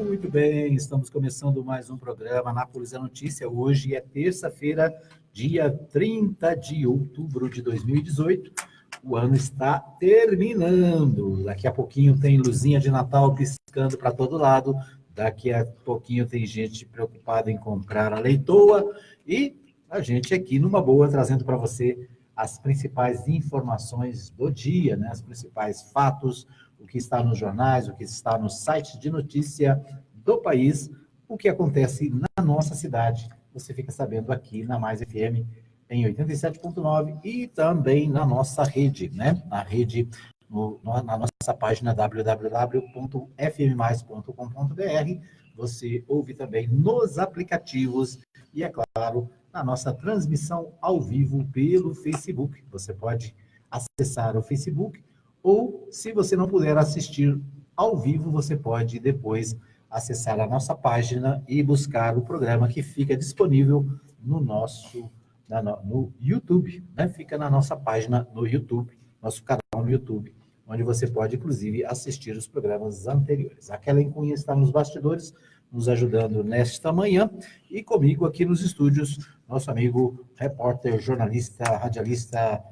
Muito bem, estamos começando mais um programa Nápoles é Notícia. Hoje é terça-feira, dia 30 de outubro de 2018. O ano está terminando. Daqui a pouquinho tem luzinha de Natal piscando para todo lado. Daqui a pouquinho tem gente preocupada em comprar a leitoa. E a gente aqui numa boa, trazendo para você as principais informações do dia, né? Os principais fatos, o que está nos jornais, o que está no site de notícia do país, o que acontece na nossa cidade. Você fica sabendo aqui na Mais FM em 87.9 e também na nossa rede, né? Na rede, na nossa página www.fmmais.com.br. Você ouve também nos aplicativos e, é claro, na nossa transmissão ao vivo pelo Facebook. Você pode acessar o Facebook ou, se você não puder assistir ao vivo, você pode depois acessar a nossa página e buscar o programa que fica disponível no YouTube, né? Fica na nossa página no YouTube, nosso canal no YouTube, onde você pode, inclusive, assistir os programas anteriores. A Kellen Cunha está nos bastidores, nos ajudando nesta manhã, e comigo aqui nos estúdios, nosso amigo, repórter, jornalista, radialista,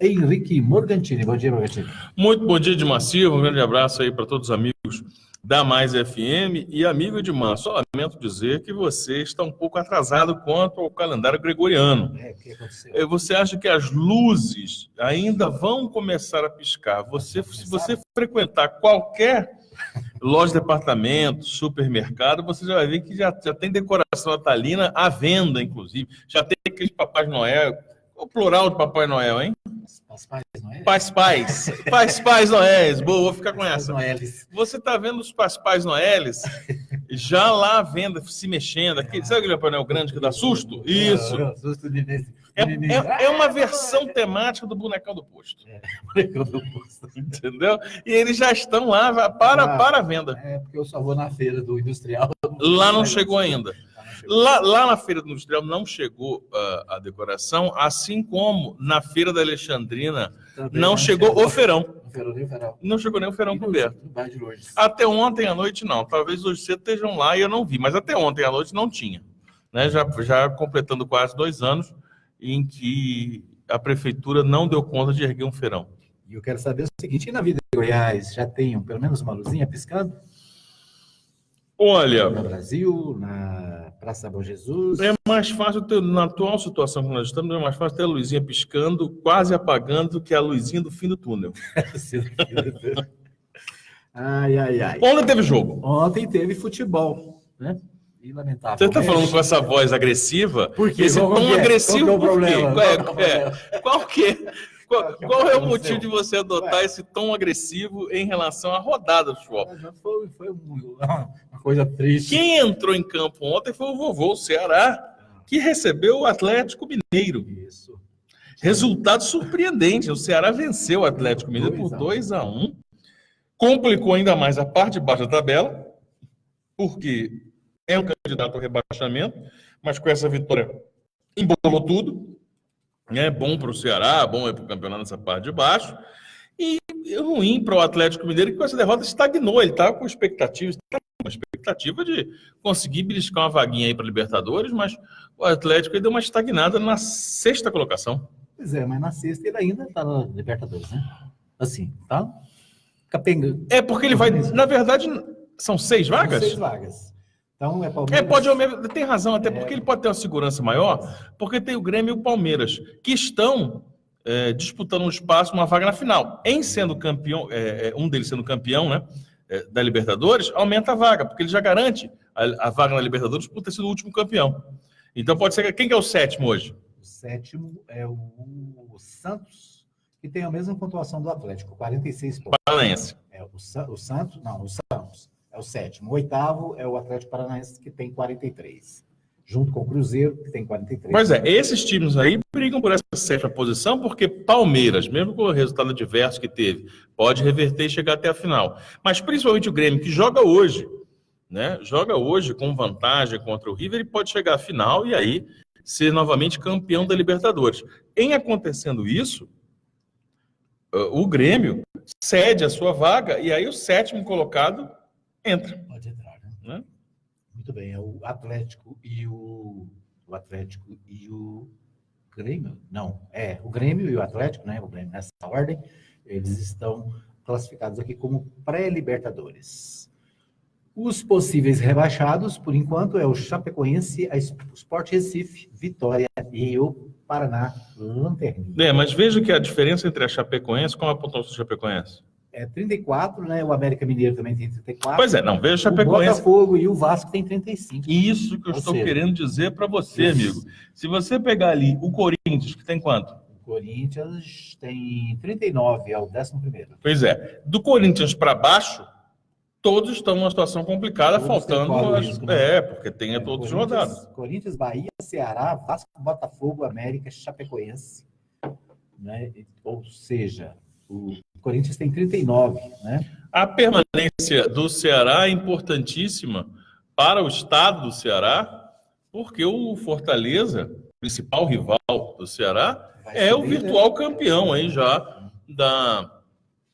Henrique Morgantini. Bom dia, Morgantini. Muito bom dia, Edmar Silva. Um grande abraço aí para todos os amigos da Mais FM. E amigo Edmar, só lamento dizer que você está um pouco atrasado quanto ao calendário gregoriano. O que aconteceu? Você acha que as luzes ainda vão começar a piscar? Se você frequentar qualquer loja de departamento, supermercado, você já vai ver que já tem decoração natalina à venda, inclusive. Já tem aqueles Papai Noel, o plural de Papai Noel, hein? Pais Noéis. Boa, vou ficar com essa. Você está vendo os Pais Noéis já lá à venda, se mexendo. Sabe aquele Papai Noel grande que dá susto? Isso. É uma versão temática do bonecão do posto. Bonecão do posto. Entendeu? E eles já estão lá para a venda. Porque eu só vou na feira do industrial. Lá não chegou ainda. Lá na Feira do Industrial não chegou a decoração, assim como na Feira da Alexandrina não chegou o feirão. Não chegou nem o feirão coberto. Até ontem à noite não. Talvez hoje cedo estejam lá e eu não vi, mas até ontem à noite não tinha. Né? Já completando quase 2 anos em que a prefeitura não deu conta de erguer um feirão. E eu quero saber o seguinte, e na Vida de Goiás já tem pelo menos uma luzinha piscando? Olha, no Brasil, na Praça Bom Jesus. É mais fácil na atual situação que nós estamos, é mais fácil ter a luzinha piscando, quase apagando, do que a luzinha do fim do túnel. Ai. Ontem teve jogo. Ontem teve futebol, né? E lamentável. Você está falando com essa voz agressiva? Por quê? Esse tom agressivo, qual por é quê? o problema? Qual é o motivo de você adotar esse tom agressivo em relação à rodada do futebol? Foi uma coisa triste. Quem entrou em campo ontem foi o vovô, o Ceará, que recebeu o Atlético Mineiro. Isso. Resultado surpreendente. O Ceará venceu o Atlético Mineiro por 2-1. Complicou ainda mais a parte de baixo da tabela, porque é um candidato ao rebaixamento, mas com essa vitória embolou tudo. É bom para o Ceará, bom para o campeonato nessa parte de baixo. E ruim para o Atlético Mineiro, que com essa derrota estagnou. Ele estava com expectativa de conseguir beliscar uma vaguinha aí para Libertadores, mas o Atlético ele deu uma estagnada na 6ª colocação. Pois é, mas na 6ª ele ainda está na Libertadores, né? Assim, tá? Capenga. É porque ele vai... Na verdade, são 6 vagas? São 6 vagas. Então é Palmeiras. Tem razão, até porque ele pode ter uma segurança maior, porque tem o Grêmio e o Palmeiras, que estão disputando um espaço, uma vaga na final. Em sendo campeão, um deles sendo campeão, né, da Libertadores, aumenta a vaga, porque ele já garante a vaga na Libertadores por ter sido o último campeão. Então pode ser... Quem que é o 7º hoje? O 7º é o Santos, que tem a mesma pontuação do Atlético, 46 pontos. Paranaense. O Santos. É o 7º. O 8º é o Atlético Paranaense, que tem 43. Junto com o Cruzeiro, que tem 43. Pois é, esses times aí brigam por essa 7ª posição, porque Palmeiras, mesmo com o resultado adverso que teve, pode reverter e chegar até a final. Mas principalmente o Grêmio, que joga hoje, né? Joga hoje com vantagem contra o River e pode chegar à final e aí ser novamente campeão da Libertadores. Em acontecendo isso, o Grêmio cede a sua vaga e aí o 7º colocado entra. Pode entrar. né? Muito bem, é o Atlético e o Grêmio? Não, o Grêmio e o Atlético, né? O Grêmio nessa ordem, eles estão classificados aqui como pré-Libertadores. Os possíveis rebaixados, por enquanto, é o Chapecoense, a Sport Recife, Vitória e o Paraná Lanterninha. Mas veja que a diferença entre a Chapecoense, qual é a pontuação do Chapecoense? É 34, né? O América Mineiro também tem 34. Pois é, não, veja a O Chapecoense. Botafogo e o Vasco tem 35. Isso que eu estou querendo dizer para você, amigo. Se você pegar ali o Corinthians, que tem quanto? O Corinthians tem 39, é o 11º. Pois é, do Corinthians para baixo, todos estão numa situação complicada, Todos faltando... risco, né? Porque tem todos rodados. Corinthians, Bahia, Ceará, Vasco, Botafogo, América, Chapecoense. Né? Ou seja, o Corinthians tem 39, né? A permanência do Ceará é importantíssima para o estado do Ceará, porque o Fortaleza, principal rival do Ceará, é o virtual campeão aí já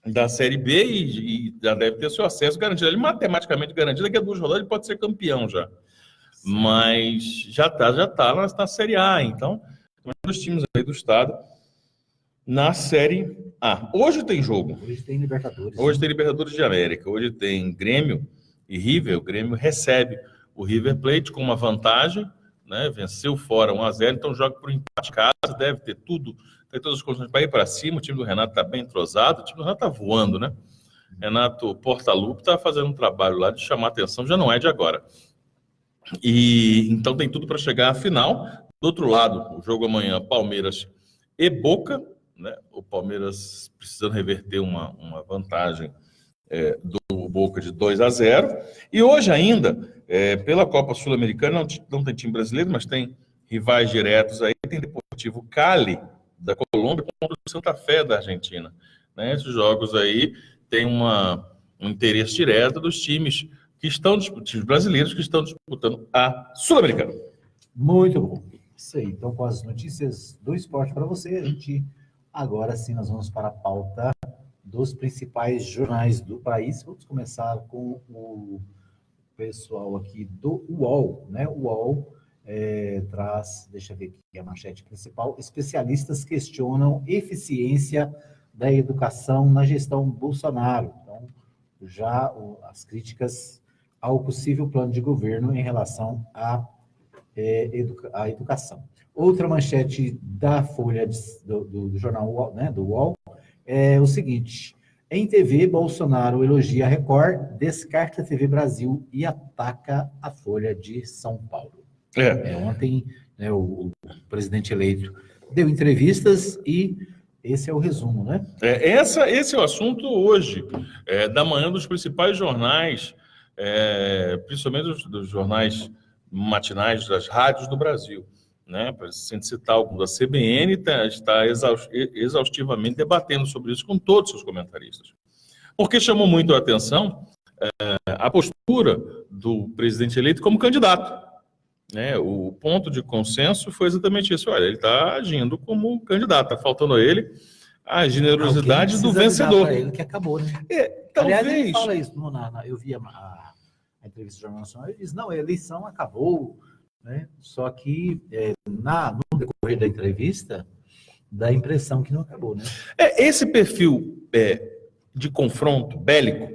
da Série B e já deve ter seu acesso garantido. Ele matematicamente garantido, daqui a 2 rodadas ele pode ser campeão já. Mas já tá na Série A. Então, os times aí do estado na Série A. Hoje tem jogo. Hoje tem Libertadores. Hoje tem Libertadores de América. Hoje tem Grêmio e River. O Grêmio recebe o River Plate com uma vantagem, né? Venceu fora 1-0, então joga por empate em casa, deve ter tudo, tem todas as condições para ir para cima. O time do Renato está bem entrosado, o time do Renato está voando, né? Renato Portaluppi está fazendo um trabalho lá de chamar atenção, já não é de agora. E então tem tudo para chegar à final. Do outro lado, o jogo amanhã, Palmeiras e Boca, né? O Palmeiras precisando reverter uma vantagem do Boca de 2-0. E hoje ainda, pela Copa Sul-Americana, não tem time brasileiro, mas tem rivais diretos aí. Tem Deportivo Cali, da Colômbia, contra o Santa Fé, da Argentina. Né? Esses jogos aí têm um interesse direto dos times brasileiros que estão disputando a Sul-Americana. Muito bom. Isso aí. Então, com as notícias do esporte para você, agora sim nós vamos para a pauta dos principais jornais do país. Vamos começar com o pessoal aqui do UOL, né? O UOL traz, deixa eu ver aqui a manchete principal, especialistas questionam eficiência da educação na gestão Bolsonaro. Então, já as críticas ao possível plano de governo em relação à educação. Outra manchete da Folha do jornal UOL, né, do UOL, é o seguinte: em TV, Bolsonaro elogia a Record, descarta a TV Brasil e ataca a Folha de São Paulo. Ontem, né, o presidente eleito deu entrevistas e esse é o resumo, né? Esse é o assunto hoje, da manhã dos principais jornais, principalmente dos jornais matinais das rádios do Brasil. Né? Sem citar algum da CBN, está exaustivamente debatendo sobre isso com todos os seus comentaristas. Porque chamou muito a atenção a postura do presidente eleito como candidato. Né? O ponto de consenso foi exatamente isso. Olha, ele está agindo como candidato, está faltando a ele a generosidade do vencedor. Ele que acabou, né? Talvez. Aliás, ele fala isso. Eu vi a entrevista do Jornal Nacional, ele diz: não, a eleição acabou. Né? Só que no decorrer da entrevista dá a impressão que não acabou, né? Esse perfil de confronto bélico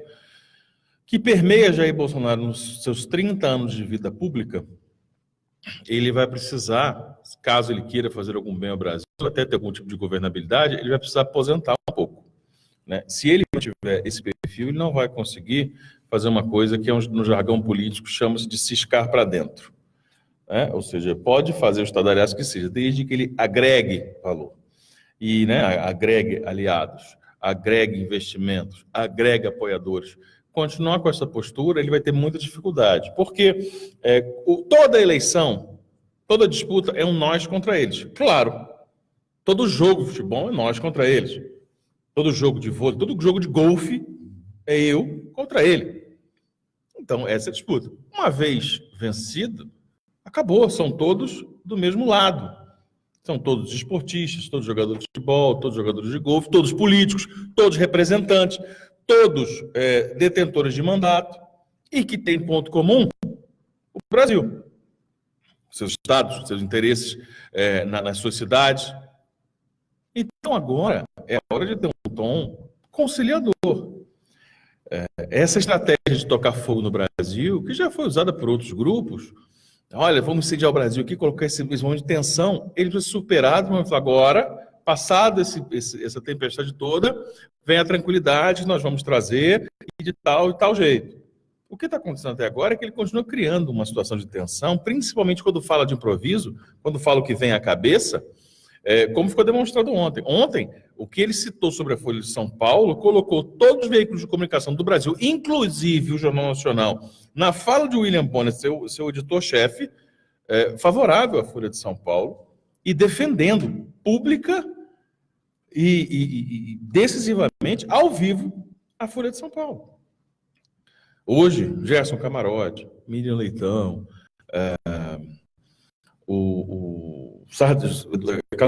que permeia Jair Bolsonaro nos seus 30 anos de vida pública, ele vai precisar, caso ele queira fazer algum bem ao Brasil, até ter algum tipo de governabilidade, ele vai precisar aposentar um pouco. Né? Se ele não tiver esse perfil, ele não vai conseguir fazer uma coisa que no jargão político chama-se de ciscar para dentro. Ou seja, pode fazer o estadalhaço que seja, desde que ele agregue valor. E agregue aliados, agregue investimentos, agregue apoiadores. Continuar com essa postura, ele vai ter muita dificuldade. Porque toda eleição, toda disputa é um nós contra eles. Claro, todo jogo de futebol é nós contra eles. Todo jogo de vôlei, todo jogo de golfe é eu contra ele. Então, essa é a disputa. Uma vez vencido, acabou, são todos do mesmo lado. São todos esportistas, todos jogadores de futebol, todos jogadores de golfe, todos políticos, todos representantes, todos detentores de mandato. e que tem ponto comum o Brasil. Seus estados, seus interesses nas suas cidades. Então, agora é hora de ter um tom conciliador. Essa estratégia de tocar fogo no Brasil, que já foi usada por outros grupos, olha, vamos incendiar o Brasil aqui, colocar esse momento de tensão, ele precisa ser superado, mas agora, passado essa tempestade toda, vem a tranquilidade, nós vamos trazer de tal e tal jeito. O que está acontecendo até agora é que ele continua criando uma situação de tensão, principalmente quando fala de improviso, quando fala o que vem à cabeça, como ficou demonstrado ontem. Ontem, o que ele citou sobre a Folha de São Paulo, colocou todos os veículos de comunicação do Brasil, inclusive o Jornal Nacional, na fala de William Bonner, seu editor-chefe, favorável à Folha de São Paulo, e defendendo pública e decisivamente, ao vivo, a Folha de São Paulo. Hoje, Gerson Camarote, Miriam Leitão, o Carlos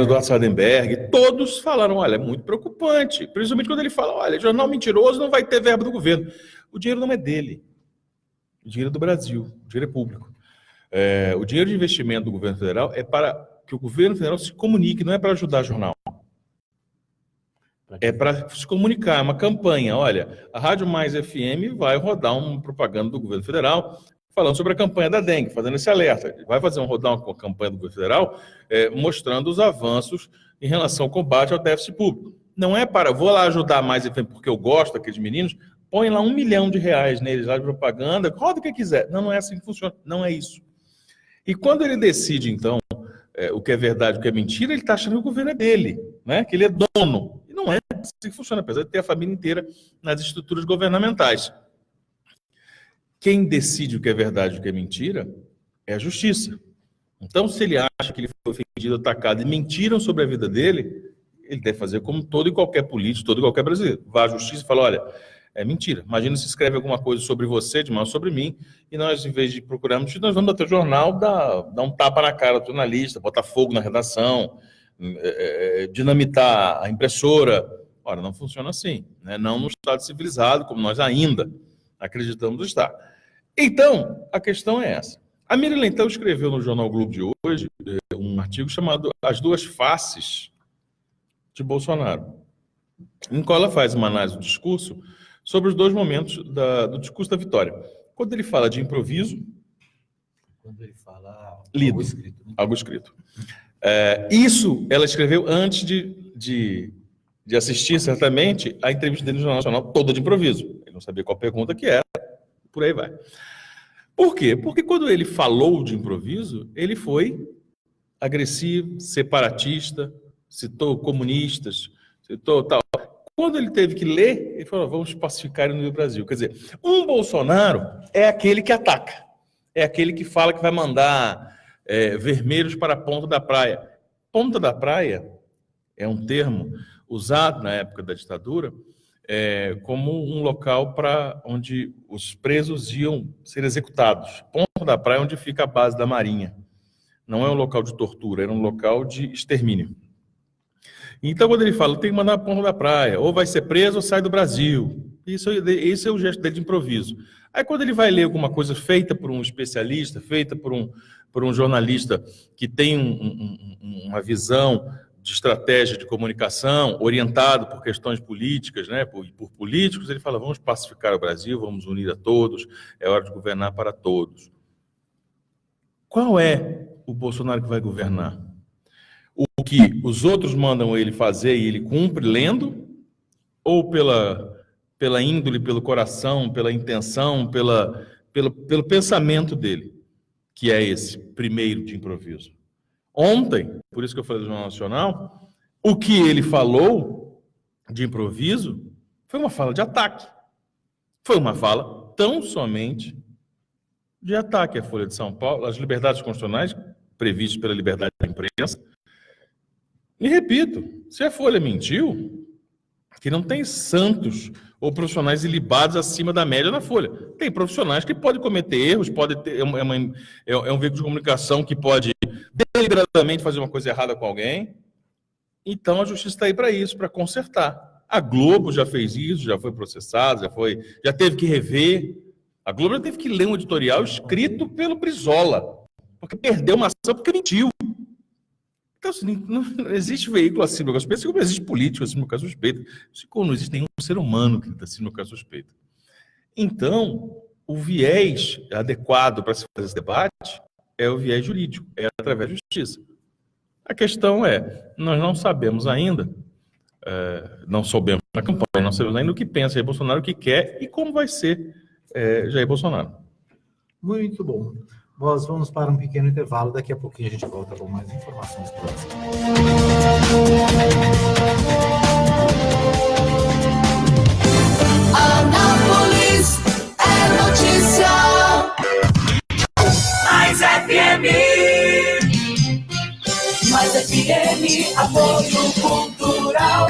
Eduardo Sardenberg, todos falaram, olha, é muito preocupante, principalmente quando ele fala, olha, jornal mentiroso não vai ter verba do governo. O dinheiro não é dele, o dinheiro é do Brasil, o dinheiro é público. O dinheiro de investimento do governo federal é para que o governo federal se comunique, não é para ajudar jornal. É para se comunicar, é uma campanha. Olha, a Rádio Mais FM vai rodar uma propaganda do governo federal falando sobre a campanha da dengue, fazendo esse alerta. Vai rodar uma campanha do governo federal mostrando os avanços em relação ao combate ao déficit público. Não é para, vou lá ajudar a Mais FM porque eu gosto daqueles meninos, põe lá R$1 milhão neles lá de propaganda, roda o que quiser. Não é assim que funciona, não é isso. E quando ele decide, então, o que é verdade, o que é mentira, ele está achando que o governo é dele, né? Que ele é dono. E não é assim que funciona, apesar de ter a família inteira nas estruturas governamentais. Quem decide o que é verdade e o que é mentira é a justiça. Então, se ele acha que ele foi ofendido, atacado e mentiram sobre a vida dele, ele deve fazer como todo e qualquer político, todo e qualquer brasileiro. Vá à justiça e fala, olha, é mentira. Imagina se escreve alguma coisa sobre você, de mal sobre mim, e nós, em vez de procurarmos, nós vamos até o jornal dar um tapa na cara do jornalista, botar fogo na redação, dinamitar a impressora. Ora, não funciona assim, né? Não no Estado civilizado, como nós ainda acreditamos estar. Então, a questão é essa. A Miriam Leitão escreveu no Jornal Globo de hoje um artigo chamado As Duas Faces de Bolsonaro, em qual ela faz uma análise do discurso sobre os dois momentos do discurso da vitória. Quando ele fala de improviso... Quando ele fala... Lido. Algo escrito. Isso ela escreveu antes de assistir, certamente, a entrevista dele no Jornal Nacional, toda de improviso. Ele não sabia qual pergunta que era, por aí vai. Por quê? Porque quando ele falou de improviso, ele foi agressivo, separatista, citou comunistas, citou tal... Quando ele teve que ler, ele falou, vamos pacificar no Brasil. Quer dizer, um Bolsonaro é aquele que ataca, é aquele que fala que vai mandar vermelhos para a ponta da praia. Ponta da praia é um termo usado na época da ditadura como um local para onde os presos iam ser executados. Ponta da praia é onde fica a base da Marinha. Não é um local de tortura, era um local de extermínio. Então, quando ele fala, tem que mandar a ponta da praia, ou vai ser preso ou sai do Brasil. Esse é o gesto dele de improviso. Aí, quando ele vai ler alguma coisa feita por um especialista, feita por um jornalista que tem uma visão de estratégia de comunicação, orientado por questões políticas, né, por políticos, ele fala, vamos pacificar o Brasil, vamos unir a todos, é hora de governar para todos. Qual é o Bolsonaro que vai governar? O que os outros mandam ele fazer e ele cumpre lendo, ou pela índole, pelo coração, pela intenção, pelo pensamento dele, que é esse primeiro de improviso. Ontem, por isso que eu falei do Jornal Nacional, o que ele falou de improviso foi uma fala de ataque. Foi uma fala tão somente de ataque à Folha de São Paulo, às liberdades constitucionais previstas pela liberdade da imprensa. E repito, se a Folha mentiu, que não tem santos ou profissionais ilibados acima da média na Folha. Tem profissionais que podem cometer erros, pode ter, é um veículo de comunicação que pode deliberadamente fazer uma coisa errada com alguém. Então a justiça está aí para isso, para consertar. A Globo já fez isso, já foi processada, já teve que rever A Globo teve que ler um editorial escrito pelo Brizola, porque perdeu uma ação porque mentiu. Então, assim, não existe veículo acima do caso suspeito, como existe político acima do caso suspeito. Como não existe nenhum ser humano que está acima do caso suspeito. Então, o viés adequado para se fazer esse debate é o viés jurídico, é através da justiça. A questão é, nós não sabemos ainda, não soubemos na campanha, não sabemos ainda o que pensa Jair Bolsonaro, o que quer e como vai ser Jair Bolsonaro. Muito bom. Nós vamos para um pequeno intervalo, daqui a pouquinho a gente volta com mais informações para você. Anápolis é notícia. Mais FM. Mais FM, apoio cultural.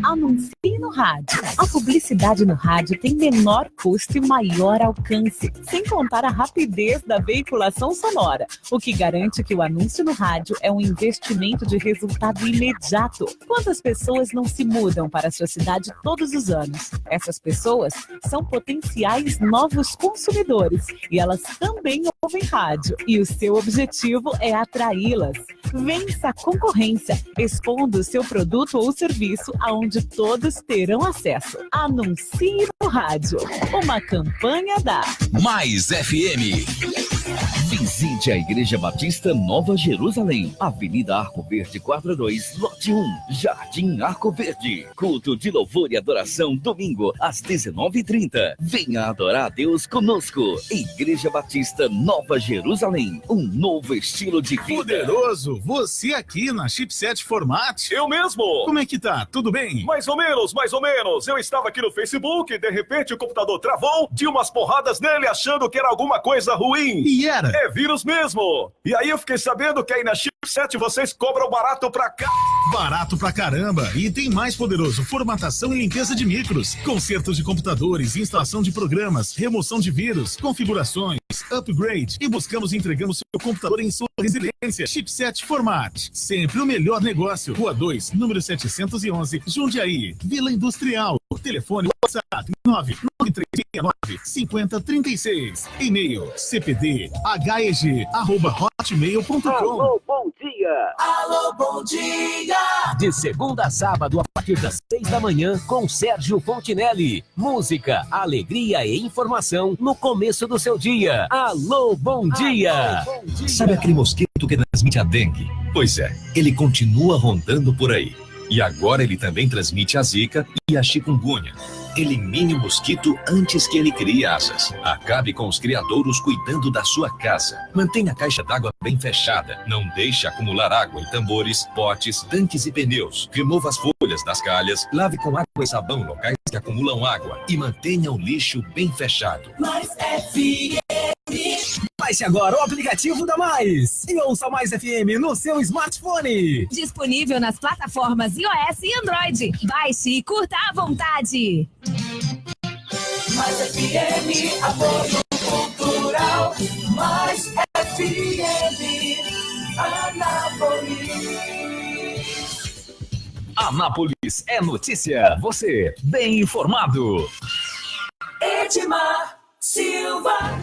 Anuncie no rádio. A publicidade no rádio tem menor custo e maior alcance, sem contar a rapidez da veiculação sonora, o que garante que o anúncio no rádio é um investimento de resultado imediato. Quantas pessoas não se mudam para a sua cidade todos os anos? Essas pessoas são potenciais novos consumidores e elas também ouvem rádio. E o seu objetivo é atraí-las. Vença a concorrência, expondo o seu produto ou serviço aonde todos terão acesso. Anuncie no rádio. Uma campanha da Mais FM. Visite a Igreja Batista Nova Jerusalém, Avenida Arco Verde 42, lote 1, Jardim Arco Verde. Culto de louvor e adoração, domingo, às 19h30. Venha adorar a Deus conosco. Igreja Batista Nova Jerusalém, um novo estilo de vida. Poderoso, você aqui na Chipset Format? Eu mesmo! Como é que tá? Tudo bem? Mais ou menos, mais ou menos. Eu estava aqui no Facebook e de repente o computador travou, tinha umas porradas nele achando que era alguma coisa ruim. E era? É vírus mesmo. E aí eu fiquei sabendo que aí na Chipset vocês cobram barato pra cá. Barato pra caramba. E tem mais, Poderoso, formatação e limpeza de micros, consertos de computadores, instalação de programas, remoção de vírus, configurações, upgrade. E buscamos e entregamos seu computador em sua residência. Chipset Format. Sempre o melhor negócio. Rua 2, número 711, Jundiaí, Vila Industrial. Telefone WhatsApp 99369-5036. E-mail cpdheg@hotmail.com. Alô, bom dia! Alô, bom dia! De segunda a sábado, a partir das 6 da manhã, com Sérgio Fontinelli. Música, alegria e informação no começo do seu dia. Alô, bom dia! Alô, bom dia. Sabe aquele mosquito que transmite a dengue? Pois é, ele continua rondando por aí. E agora ele também transmite a zika e a chikungunya. Elimine o mosquito antes que ele crie asas. Acabe com os criadouros cuidando da sua casa. Mantenha a caixa d'água bem fechada. Não deixe acumular água em tambores, potes, tanques e pneus. Remova as folhas das calhas. Lave com água e sabão locais que acumulam água. E mantenha o lixo bem fechado. Mais FM. Baixe agora o aplicativo da Mais e ouça Mais FM no seu smartphone. Disponível nas plataformas iOS e Android. Baixe e curta à vontade. Mais FM, apoio cultural. Mais FM, Anápolis. Anápolis é notícia. Você bem informado. Edmar Silva.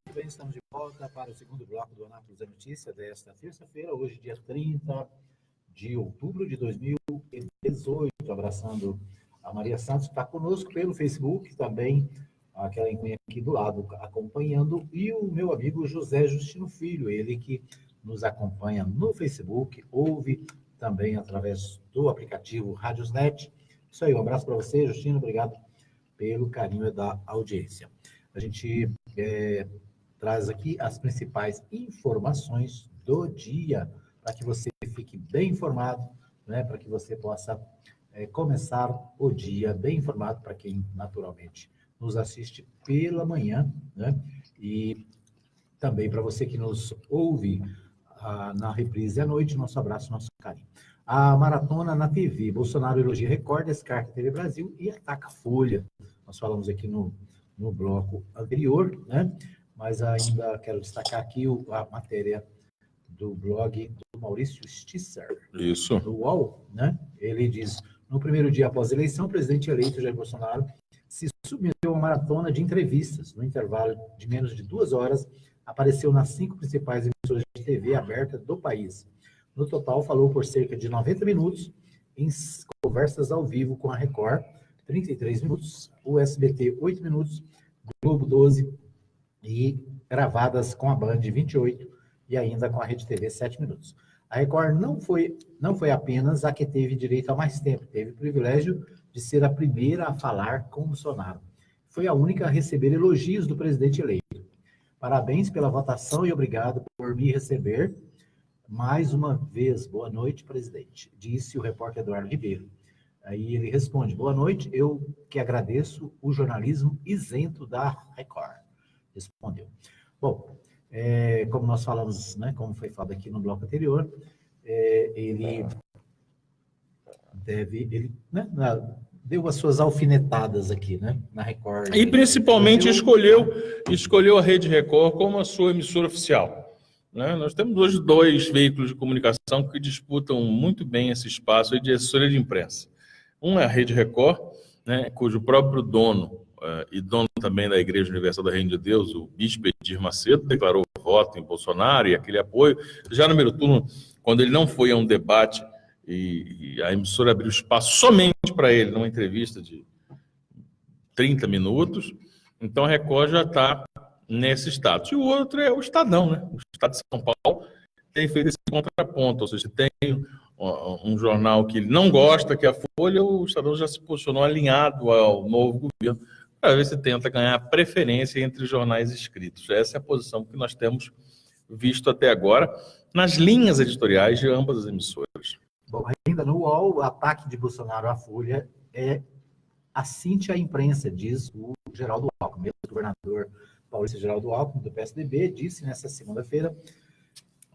Muito bem, estamos de volta para o segundo bloco do Anápolis é Notícia desta terça-feira, hoje dia 30 de outubro de 2018. Abraçando a Maria Santos, que está conosco pelo Facebook, também aquela encunha aqui do lado acompanhando, e o meu amigo José Justino Filho, ele que nos acompanha no Facebook, ouve também através do aplicativo Radiosnet. Isso aí, um abraço para você, Justino, obrigado pelo carinho da audiência. A gente traz aqui as principais informações do dia, para que você fique bem informado, né, para que você possa começar o dia bem informado, para quem naturalmente nos assiste pela manhã, né, e também para você que nos ouve na reprise à noite, nosso abraço, nosso carinho. A maratona na TV. Bolsonaro elogia Record, descarta a TV Brasil e ataca a Folha. Nós falamos aqui no bloco anterior, né? Mas ainda quero destacar aqui a matéria do blog do Maurício Stisser. Isso. Do UOL, né? Ele diz: no primeiro dia após a eleição, o presidente eleito Jair Bolsonaro se submeteu a uma maratona de entrevistas. No intervalo de menos de 2 horas, apareceu nas 5 principais emissoras de TV aberta do país. No total, falou por cerca de 90 minutos em conversas ao vivo com a Record, 33 minutos, o SBT 8 minutos, Globo 12 e gravadas com a Band 28 e ainda com a Rede TV 7 minutos. A Record não foi apenas a que teve direito a mais tempo, teve o privilégio de ser a primeira a falar com Bolsonaro. Foi a única a receber elogios do presidente eleito. Parabéns pela votação e obrigado por me receber. Mais uma vez, boa noite, presidente, disse o repórter Eduardo Ribeiro. Aí ele responde: boa noite, eu que agradeço o jornalismo isento da Record. Respondeu. Bom, como nós falamos, né, como foi falado aqui no bloco anterior, ele deu as suas alfinetadas aqui, né, na Record. E principalmente escolheu a Rede Record como a sua emissora oficial. Né? Nós temos hoje 2 veículos de comunicação que disputam muito bem esse espaço de assessoria de imprensa. Um é a Rede Record, né, cujo próprio dono e dono também da Igreja Universal do Reino de Deus, o bispo Edir Macedo, declarou voto em Bolsonaro e aquele apoio. Já no primeiro turno, quando ele não foi a um debate e a emissora abriu espaço somente para ele, numa entrevista de 30 minutos, então a Record já está nesse status. E o outro é o Estadão, né? O Estado de São Paulo tem feito esse contraponto, ou seja, tem um jornal que ele não gosta, que é a Folha, o Estadão já se posicionou alinhado ao novo governo, para ver se tenta ganhar preferência entre os jornais escritos. Essa é a posição que nós temos visto até agora nas linhas editoriais de ambas as emissoras. Bom, ainda no UOL, o ataque de Bolsonaro à Folha é assinte à imprensa, diz o Geraldo Alckmin, mesmo governador Paulista Geraldo Alckmin, do PSDB, disse nesta segunda-feira,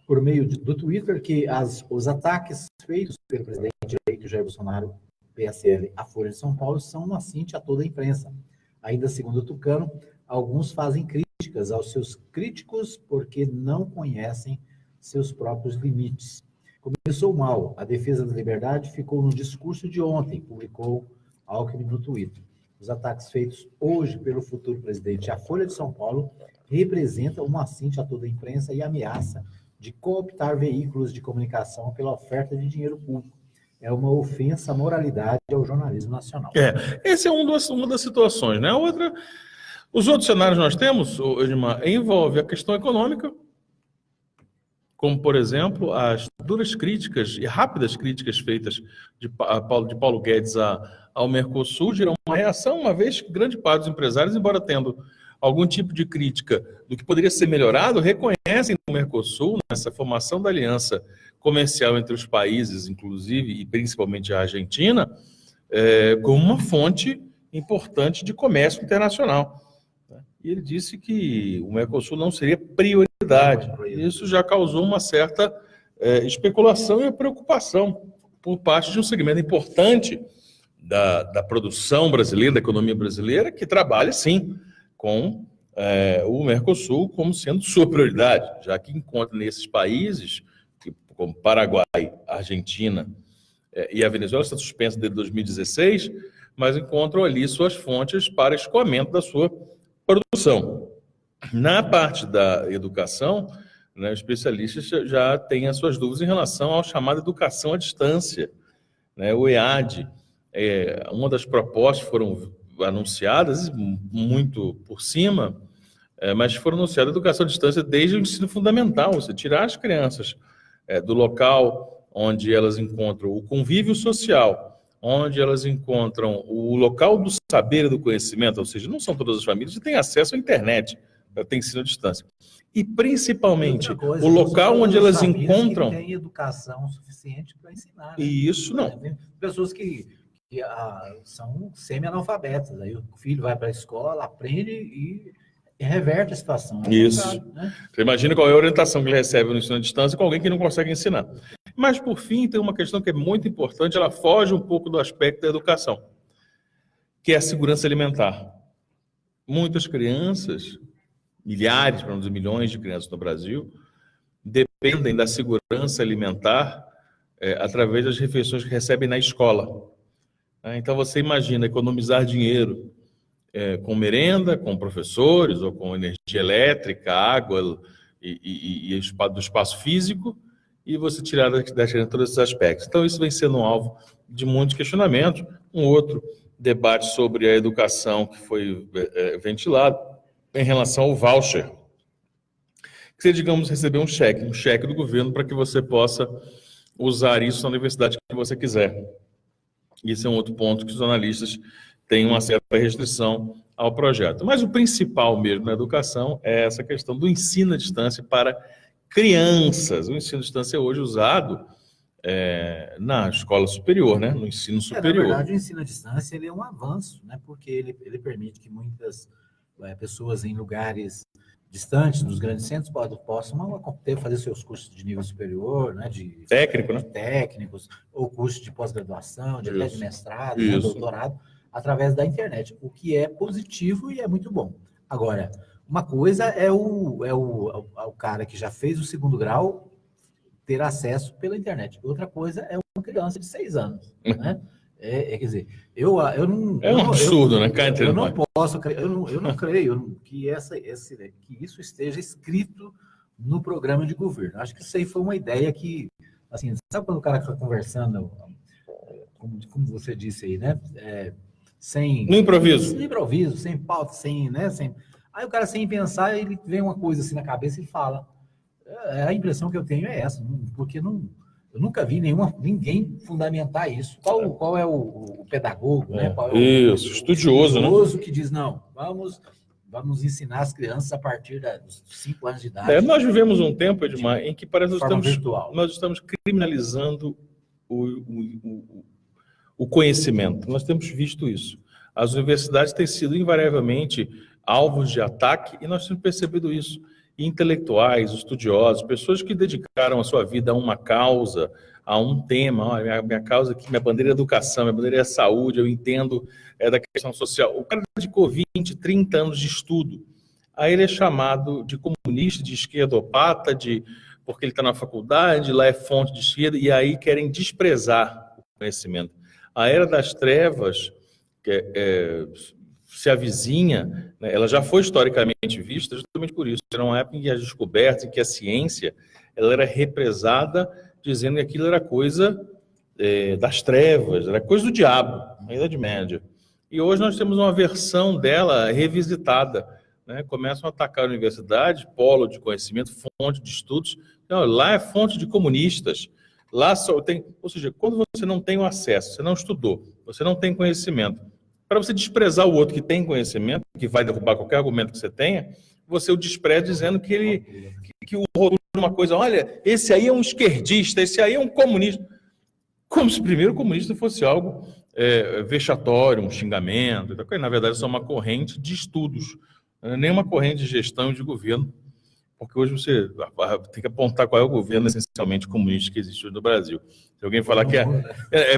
por meio do Twitter, que os ataques feitos pelo presidente eleito Jair Bolsonaro, PSL, à Folha de São Paulo, são um assinte a toda a imprensa. Ainda segundo o Tucano, alguns fazem críticas aos seus críticos porque não conhecem seus próprios limites. Começou mal. A defesa da liberdade ficou no discurso de ontem, publicou Alckmin no Twitter. Os ataques feitos hoje pelo futuro presidente à Folha de São Paulo representam um assinte a toda a imprensa e ameaça de cooptar veículos de comunicação pela oferta de dinheiro público. É uma ofensa à moralidade e ao jornalismo nacional. Essa é uma das situações, né? A outra, os outros cenários que nós temos, Edmar, envolve a questão econômica, como, por exemplo, as duras críticas e rápidas críticas feitas de Paulo Guedes ao Mercosul geram uma reação, uma vez que grande parte dos empresários, embora tendo algum tipo de crítica do que poderia ser melhorado, reconhecem no Mercosul, nessa formação da aliança comercial entre os países, inclusive e principalmente a Argentina, como uma fonte importante de comércio internacional. E ele disse que o Mercosul não seria prioridade. Isso já causou uma certa especulação e preocupação por parte de um segmento importante da produção brasileira, da economia brasileira, que trabalha, sim, com o Mercosul como sendo sua prioridade, já que encontra nesses países, como Paraguai, Argentina e a Venezuela, está suspensa desde 2016, mas encontram ali suas fontes para escoamento da sua produção. Na parte da educação, né, os especialistas já têm as suas dúvidas em relação ao chamado educação à distância, né, o EAD. Uma das propostas foram anunciadas, muito por cima, mas foram anunciadas a educação à distância desde o ensino fundamental, você tirar as crianças do local onde elas encontram o convívio social, onde elas encontram o local do saber e do conhecimento, ou seja, não são todas as famílias que têm acesso à internet para ter ensino à distância. E, principalmente, o local onde elas encontram... Que tem educação suficiente para ensinar. Né? E isso não. Tem pessoas que são semi-analfabetas. Aí o filho vai para a escola, aprende e reverte a situação. Isso. Né? Você imagina qual é a orientação que ele recebe no ensino à distância com alguém que não consegue ensinar. Mas, por fim, tem uma questão que é muito importante, ela foge um pouco do aspecto da educação, que é a segurança alimentar. Muitas crianças, milhares, para não dizer milhões de crianças no Brasil, dependem da segurança alimentar através das refeições que recebem na escola. Então, você imagina economizar dinheiro com merenda, com professores, ou com energia elétrica, água e do espaço físico, e você tirar da criança todos esses aspectos. Então, isso vem sendo um alvo de muitos questionamentos. Um outro debate sobre a educação que foi ventilado em relação ao voucher. Que você, digamos, receber um cheque do governo para que você possa usar isso na universidade que você quiser. Isso é um outro ponto que os analistas têm uma certa restrição ao projeto. Mas o principal mesmo na educação é essa questão do ensino à distância para crianças. O ensino à distância é hoje usado na escola superior, né? No ensino superior. Na verdade, o ensino à distância ele é um avanço, né? Porque ele permite que muitas pessoas em lugares distantes dos grandes centros possam fazer seus cursos de nível superior, né? Técnico, né? Técnicos, ou cursos de pós-graduação, até de mestrado, doutorado, através da internet, o que é positivo e é muito bom. Agora, uma coisa é o cara que já fez o segundo grau ter acesso pela internet. Outra coisa é uma criança de 6 anos, né? Quer dizer, eu não... É um absurdo, né? Eu não posso, eu não creio que isso esteja escrito no programa de governo. Acho que isso aí foi uma ideia que, assim, sabe quando o cara está conversando, como você disse aí, né? No improviso. No improviso, sem pauta, Aí o cara, sem pensar, ele vem uma coisa assim na cabeça e fala. A impressão que eu tenho é essa, porque eu nunca vi ninguém fundamentar isso. Qual é o pedagogo, né? Qual é o estudioso, né? Que diz, não, vamos ensinar as crianças a partir dos 5 anos de idade. Nós vivemos um tempo, Edmar, em que parece que nós estamos criminalizando o conhecimento. Nós temos visto isso. As universidades têm sido invariavelmente alvos de ataque e nós temos percebido isso. Intelectuais, estudiosos, pessoas que dedicaram a sua vida a uma causa, a um tema. Minha causa aqui, minha bandeira é educação, minha bandeira é saúde, eu entendo da questão social. O cara dedicou 20, 30 anos de estudo. Aí ele é chamado de comunista, de esquerdopata, porque ele está na faculdade, lá é fonte de esquerda, e aí querem desprezar o conhecimento. A Era das Trevas, se avizinha, né, ela já foi historicamente vista justamente por isso. Era uma época em que as descobertas, em que a ciência ela era represada, dizendo que aquilo era coisa das trevas, era coisa do diabo, na Idade Média. E hoje nós temos uma versão dela revisitada. Né? Começam a atacar a universidade, polo de conhecimento, fonte de estudos. Não, lá é fonte de comunistas. Lá só tem... Ou seja, quando você não tem o acesso, você não estudou, você não tem conhecimento, para você desprezar o outro que tem conhecimento, que vai derrubar qualquer argumento que você tenha, você o despreza dizendo que o rótulo é uma coisa, olha, esse aí é um esquerdista, esse aí é um comunista. Como se primeiro o comunista fosse algo vexatório, um xingamento. Na verdade, isso é uma corrente de estudos, não é nem uma corrente de gestão e de governo, porque hoje você tem que apontar qual é o governo essencialmente comunista que existe hoje no Brasil. Se alguém falar que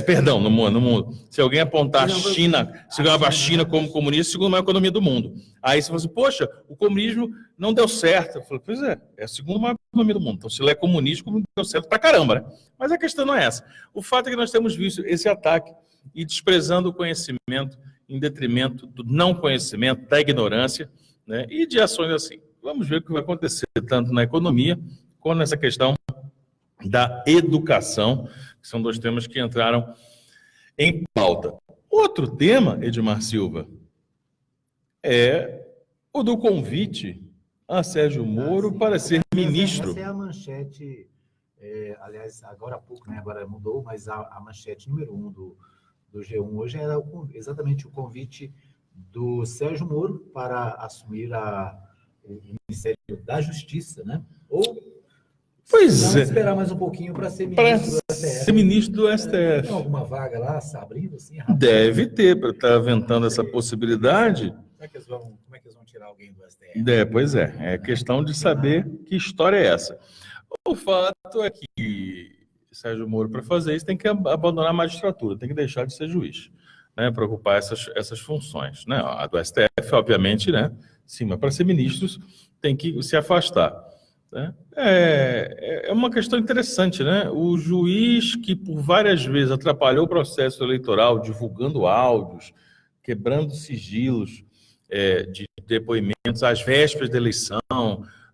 perdão, no mundo. Se alguém apontar a China como comunista, segundo a maior economia do mundo. Aí você fala assim, poxa, o comunismo não deu certo. Eu falo, pois é a segunda maior economia do mundo. Então, se ele é comunista, como deu certo pra caramba, né? Mas a questão não é essa. O fato é que nós temos visto esse ataque e desprezando o conhecimento em detrimento do não conhecimento, da ignorância, né? E de ações assim. Vamos ver o que vai acontecer tanto na economia quanto nessa questão da educação, que são 2 temas que entraram em pauta. Outro tema, Edmar Silva, é o do convite a Sérgio Moro para ser ministro. Essa é a manchete, aliás, agora há pouco, né? Agora mudou, mas a manchete número 1 do G1 hoje era exatamente o convite do Sérgio Moro para assumir o Ministério da Justiça, né? Ou esperar mais um pouquinho para ser ministro do STF. Ser ministro do STF. Tem alguma vaga lá, abrindo assim? Deve ter, para estar aventando essa possibilidade. Como é que eles vão tirar alguém do STF? Pois é questão de saber que história é essa. O fato é que Sérgio Moro para fazer isso tem que abandonar a magistratura, tem que deixar de ser juiz, né, para ocupar essas funções, né? A do STF, obviamente, né? Sim, mas para ser ministros tem que se afastar, né? É uma questão interessante, né? O juiz que por várias vezes atrapalhou o processo eleitoral, divulgando áudios, quebrando sigilos de depoimentos às vésperas da eleição,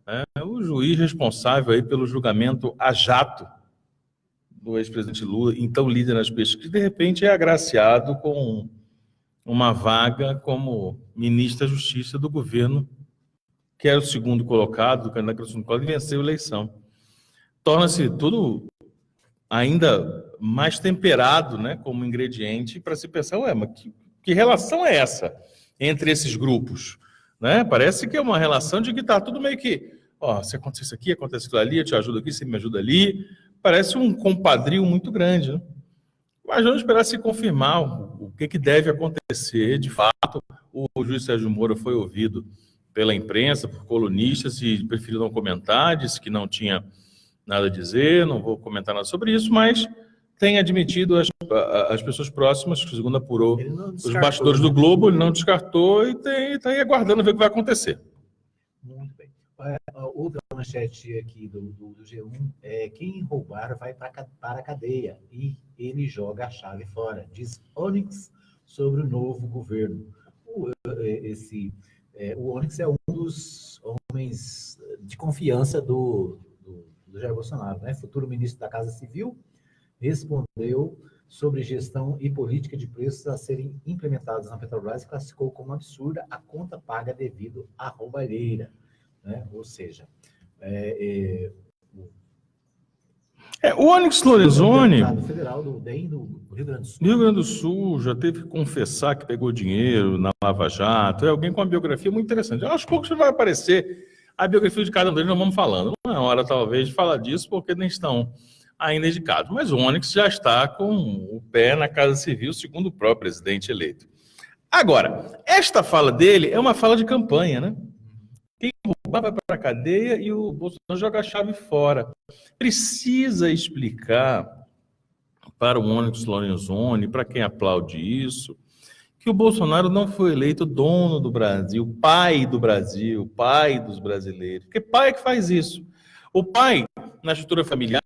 né? O juiz responsável aí pelo julgamento a jato do ex-presidente Lula, então líder nas pesquisas, de repente é agraciado com uma vaga como ministro da Justiça do governo, que era o segundo colocado do candidato Cristiano Collor, e venceu a eleição. Torna-se tudo ainda mais temperado, né, como ingrediente para se pensar, mas que relação é essa entre esses grupos? Né? Parece que é uma relação de que está tudo meio que, se acontecer isso aqui, acontece aquilo ali, eu te ajudo aqui, você me ajuda ali. Parece um compadrio muito grande, né? Mas vamos esperar se confirmar o que deve acontecer. De fato, o juiz Sérgio Moro foi ouvido pela imprensa, por colunistas, e preferiu não comentar, disse que não tinha nada a dizer, não vou comentar nada sobre isso, mas tem admitido as pessoas próximas, que segundo apurou os bastidores do Globo, ele não descartou e está aí aguardando ver o que vai acontecer. Muito bem. Outra manchete aqui do G1 é: quem roubar vai para a cadeia e ele joga a chave fora, diz Onyx sobre o novo governo. O Onyx é um dos homens de confiança do Jair Bolsonaro, né? Futuro ministro da Casa Civil, respondeu sobre gestão e política de preços a serem implementados na Petrobras e classificou como absurda a conta paga devido à roubalheira. Né? Ou seja, o Onyx Lorenzoni, federal do Rio Grande do Sul. Rio Grande do Sul, já teve que confessar que pegou dinheiro na Lava Jato. É alguém com uma biografia muito interessante. Aos poucos vai aparecer a biografia de cada um deles, nós vamos falando. Não é hora, talvez, de falar disso, porque nem estão ainda indicados. Mas o Onyx já está com o pé na Casa Civil, segundo o próprio presidente eleito. Agora, esta fala dele é uma fala de campanha, né? Quem roubar vai para a cadeia e o Bolsonaro joga a chave fora. Precisa explicar para o Onyx Lorenzoni, para quem aplaude isso, que o Bolsonaro não foi eleito dono do Brasil, pai dos brasileiros. Porque pai é que faz isso. O pai, na estrutura familiar,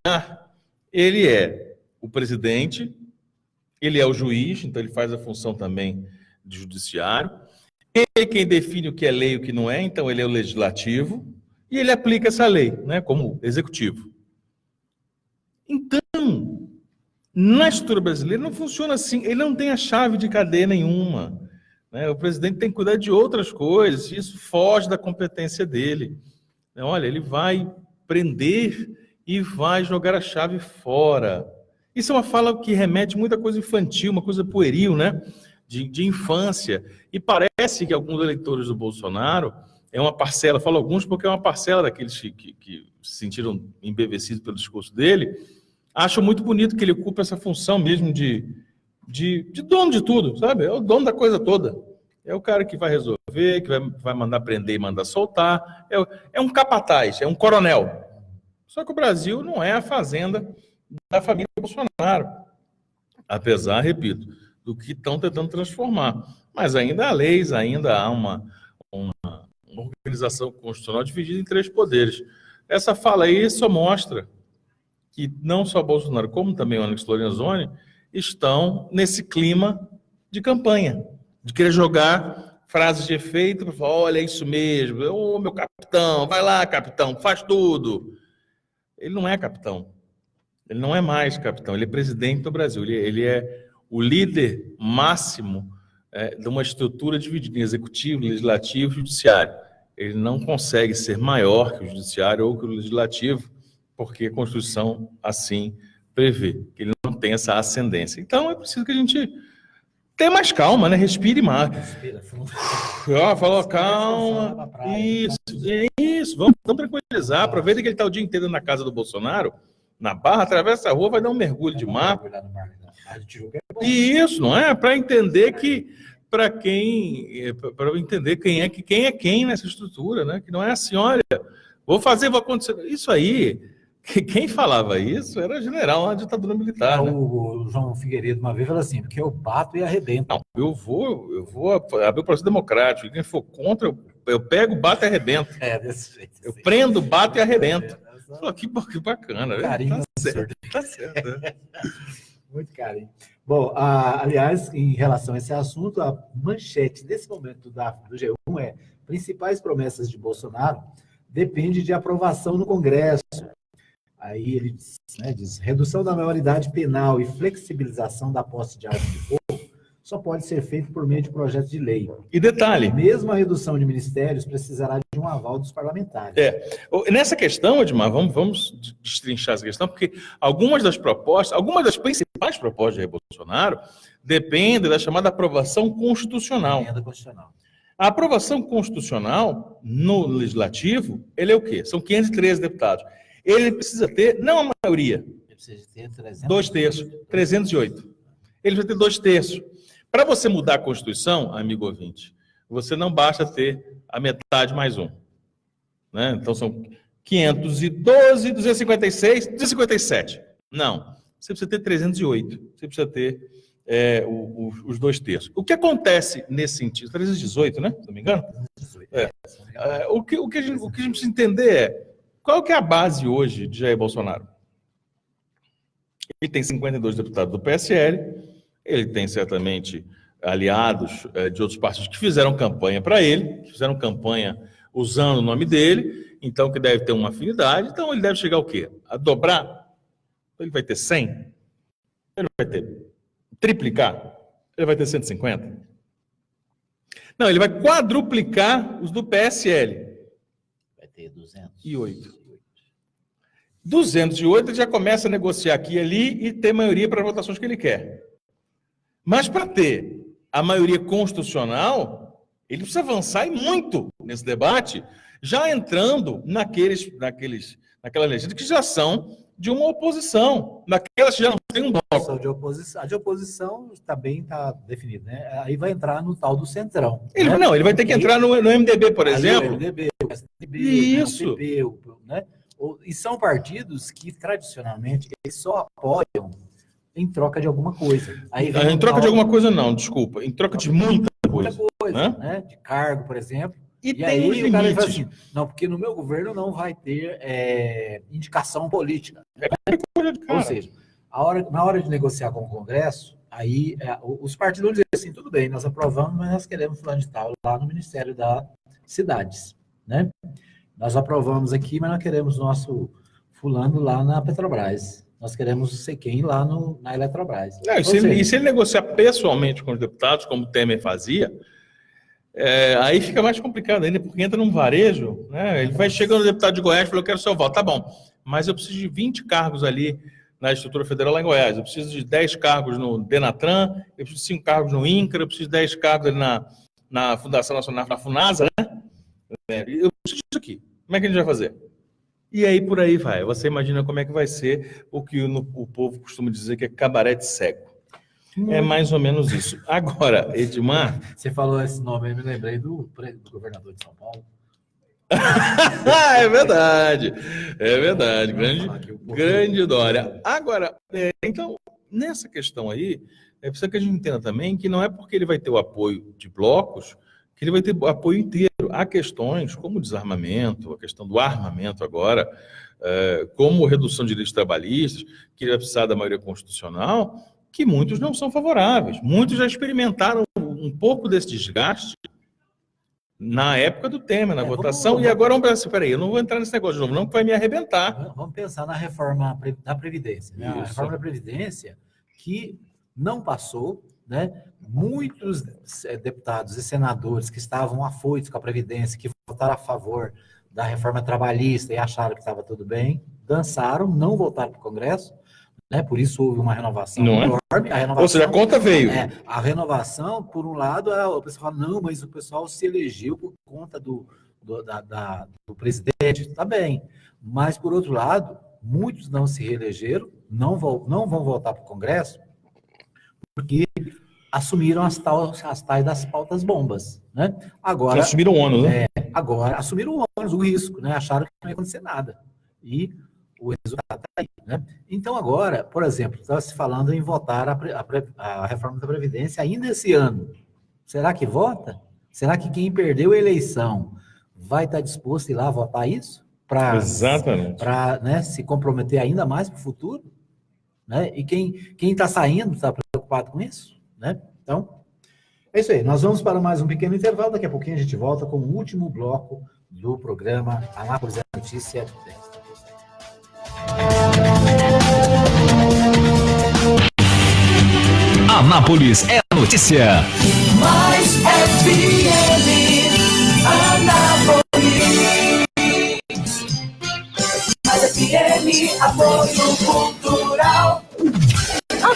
ele é o presidente, ele é o juiz, então ele faz a função também de judiciário. Ele é quem define o que é lei e o que não é, então ele é o legislativo, e ele aplica essa lei, né, como executivo. Então, na estrutura brasileira não funciona assim, ele não tem a chave de cadeia nenhuma. Né? O presidente tem que cuidar de outras coisas, isso foge da competência dele. Olha, ele vai prender e vai jogar a chave fora. Isso é uma fala que remete muita coisa infantil, uma coisa pueril, né? De infância, e parece que alguns eleitores do Bolsonaro, é uma parcela, falo alguns porque é uma parcela daqueles que se sentiram embevecidos pelo discurso dele, acham muito bonito que ele ocupa essa função mesmo de dono de tudo, sabe? É o dono da coisa toda. É o cara que vai resolver, que vai mandar prender e mandar soltar, é um capataz, é um coronel. Só que o Brasil não é a fazenda da família Bolsonaro, apesar, repito, do que estão tentando transformar. Mas ainda há leis, ainda há uma organização constitucional dividida em 3 poderes. Essa fala aí só mostra que não só Bolsonaro, como também o Onyx Lorenzoni, estão nesse clima de campanha, de querer jogar frases de efeito, para falar, olha, é isso mesmo, ô meu capitão, vai lá, capitão, faz tudo. Ele não é capitão, ele não é mais capitão, ele é presidente do Brasil, ele é o líder máximo de uma estrutura dividida em executivo, legislativo e judiciário. Ele não consegue ser maior que o judiciário ou que o legislativo, porque a Constituição assim prevê, que ele não tem essa ascendência. Então é preciso que a gente tenha mais calma, né? Respire mais. Respira fundo. Falou, calma. Isso. Vamos tranquilizar. Aproveita que ele está o dia inteiro na casa do Bolsonaro, na Barra, atravessa a rua, vai dar um mergulho de mar. E isso, não é? Para entender que quem é quem nessa estrutura, né? Que não é assim, olha, vou acontecer. Isso aí Quem falava isso era general na ditadura militar, né? O João Figueiredo uma vez falou assim, porque eu bato e arrebento. Não, eu vou abrir o processo democrático. Quem for contra, eu pego, bato e arrebento. Desse jeito. Eu prendo, bato e arrebento. Pô, que bacana. Carinho, Tá certo. Muito carinho. Bom, aliás, em relação a esse assunto, a manchete desse momento do G1 é: principais promessas de Bolsonaro depende de aprovação no Congresso. Aí ele diz, redução da maioridade penal e flexibilização da posse de arma de fogo só pode ser feito por meio de projeto de lei. E detalhe. Mesmo a redução de ministérios precisará de um aval dos parlamentares. Nessa questão, Edmar, vamos destrinchar essa questão, porque algumas das principais propostas de Jair Bolsonaro dependem da chamada aprovação constitucional. Emenda constitucional. A aprovação constitucional no legislativo, ele é o quê? São 513 deputados. Ele precisa ter, não a maioria, Ele precisa ter 2 terços, 308. Ele vai ter 2 terços. Para você mudar a Constituição, amigo ouvinte, você não basta ter a metade mais um. Né? Então são 512, 256, 257. Não, você precisa ter 308. Você precisa ter os 2 terços. O que acontece nesse sentido? 318, né? Se não me engano? 318. O que a gente precisa entender é qual que é a base hoje de Jair Bolsonaro? Ele tem 52 deputados do PSL, ele tem certamente aliados de outros partidos que fizeram campanha para ele, que fizeram campanha usando o nome dele, então que deve ter uma afinidade. Então ele deve chegar ao quê? A dobrar? Ele vai ter 100? Ele vai ter triplicar? Ele vai ter 150? Não, ele vai quadruplicar os do PSL. Vai ter 208. 208 ele já começa a negociar aqui e ali e ter maioria para as votações que ele quer. Mas para ter a maioria constitucional, ele precisa avançar e muito nesse debate, já entrando naquela legenda que já são de uma oposição, naquelas que já não tem um bloco. A de oposição também está definida, né? Aí vai entrar no tal do centrão. Ele vai ter que entrar no MDB, por exemplo. O MDB, o PSDB, Isso. o PP, né? E são partidos que, tradicionalmente, eles só apoiam em troca de alguma coisa. Em troca de alguma coisa, não, desculpa. Em troca de muita coisa. Né? De cargo, por exemplo. E aí tem o cara fala assim, não, porque no meu governo não vai ter indicação política. Ou seja, na hora de negociar com o Congresso, aí os partidos vão dizer assim, tudo bem, nós aprovamos, mas nós queremos fulano de tal lá no Ministério das Cidades, né? Nós aprovamos aqui, mas nós queremos nosso fulano lá na Petrobras. Nós queremos sei quem lá na Eletrobras. E se ele negociar pessoalmente com os deputados, como o Temer fazia, aí fica mais complicado ainda, porque entra num varejo, né? Ele vai chegando no deputado de Goiás e fala, eu quero seu voto. Tá bom, mas eu preciso de 20 cargos ali na estrutura federal lá em Goiás. Eu preciso de 10 cargos no Denatran, eu preciso de 5 cargos no INCRA, eu preciso de 10 cargos ali na Fundação Nacional, na FUNASA, né? Eu preciso disso aqui. Como é que a gente vai fazer? E aí por aí vai. Você imagina como é que vai ser o que o povo costuma dizer que é cabaré de cego. É mais ou menos isso. Agora, Edmar... Você falou esse nome, eu me lembrei do governador de São Paulo. É verdade. Grande Dória. Agora, então, nessa questão aí, precisa que a gente entenda também que não é porque ele vai ter o apoio de blocos que ele vai ter o apoio inteiro. Há questões como o desarmamento, a questão do armamento agora, como redução de direitos trabalhistas, que ele vai precisar da maioria constitucional, que muitos não são favoráveis. Muitos já experimentaram um pouco desse desgaste na época do Temer, na votação, e agora vamos pensar, peraí, eu não vou entrar nesse negócio de novo, não, que vai me arrebentar. Vamos pensar na reforma da Previdência. Né? A reforma da Previdência que não passou, né? Muitos deputados e senadores que estavam afoitos com a Previdência, que votaram a favor da reforma trabalhista e acharam que estava tudo bem, dançaram, não votaram para o Congresso, né? Por isso houve uma renovação enorme. Ou seja, a conta veio. A renovação, por um lado, o pessoal fala, não, mas o pessoal se elegeu por conta do presidente, tá bem. Mas, por outro lado, muitos não se reelegeram, não vão voltar para o Congresso, porque assumiram as tais das pautas bombas, né? Agora assumiram o ônus, né? Agora assumiram o ônus, o risco, né? Acharam que não ia acontecer nada. E O resultado está aí, né? Então, agora, por exemplo, está se falando em votar a reforma da Previdência ainda esse ano. Será que vota? Será que quem perdeu a eleição vai estar disposto a ir lá votar isso? Exatamente. Para, né, se comprometer ainda mais para o futuro? Né? E quem está saindo está preocupado com isso? Né? Então, é isso aí. Nós vamos para mais um pequeno intervalo. Daqui a pouquinho a gente volta com o último bloco do programa Anápolis é Notícia. Anápolis é notícia. Mais FM Anápolis. Mais FM, apoio cultural. A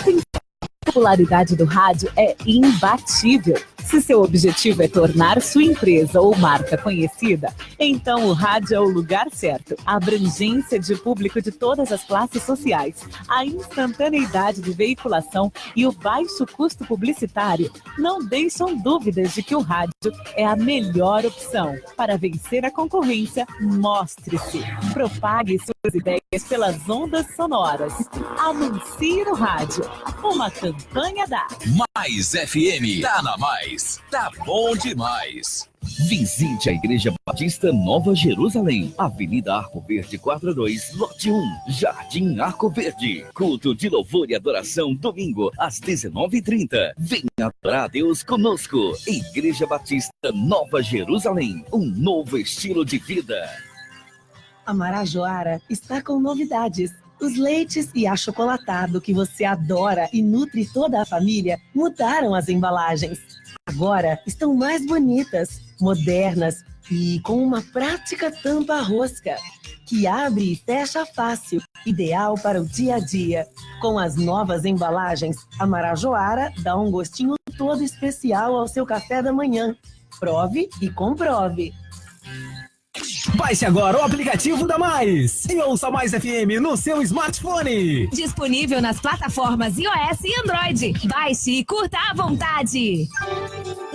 popularidade do rádio é imbatível. Se seu objetivo é tornar sua empresa ou marca conhecida, então o rádio é o lugar certo. A abrangência de público de todas as classes sociais, a instantaneidade de veiculação e o baixo custo publicitário não deixam dúvidas de que o rádio é a melhor opção. Para vencer a concorrência, mostre-se. Propague suas ideias pelas ondas sonoras. Anuncie no rádio. Uma campanha da Mais FM. Tá na Mais. Tá bom demais. Visite a Igreja Batista Nova Jerusalém, Avenida Arco Verde 42, lote 1, Jardim Arco Verde. Culto de louvor e adoração, domingo, às 19h30. Venha adorar a Deus conosco. Igreja Batista Nova Jerusalém, um novo estilo de vida. A Marajoara está com novidades. Os leites e achocolatado que você adora e nutre toda a família mudaram as embalagens. Agora estão mais bonitas, modernas e com uma prática tampa rosca, que abre e fecha fácil, ideal para o dia a dia. Com as novas embalagens, a Marajoara dá um gostinho todo especial ao seu café da manhã. Prove e comprove. Baixe agora o aplicativo da Mais e ouça Mais FM no seu smartphone. Disponível nas plataformas iOS e Android. Baixe e curta à vontade.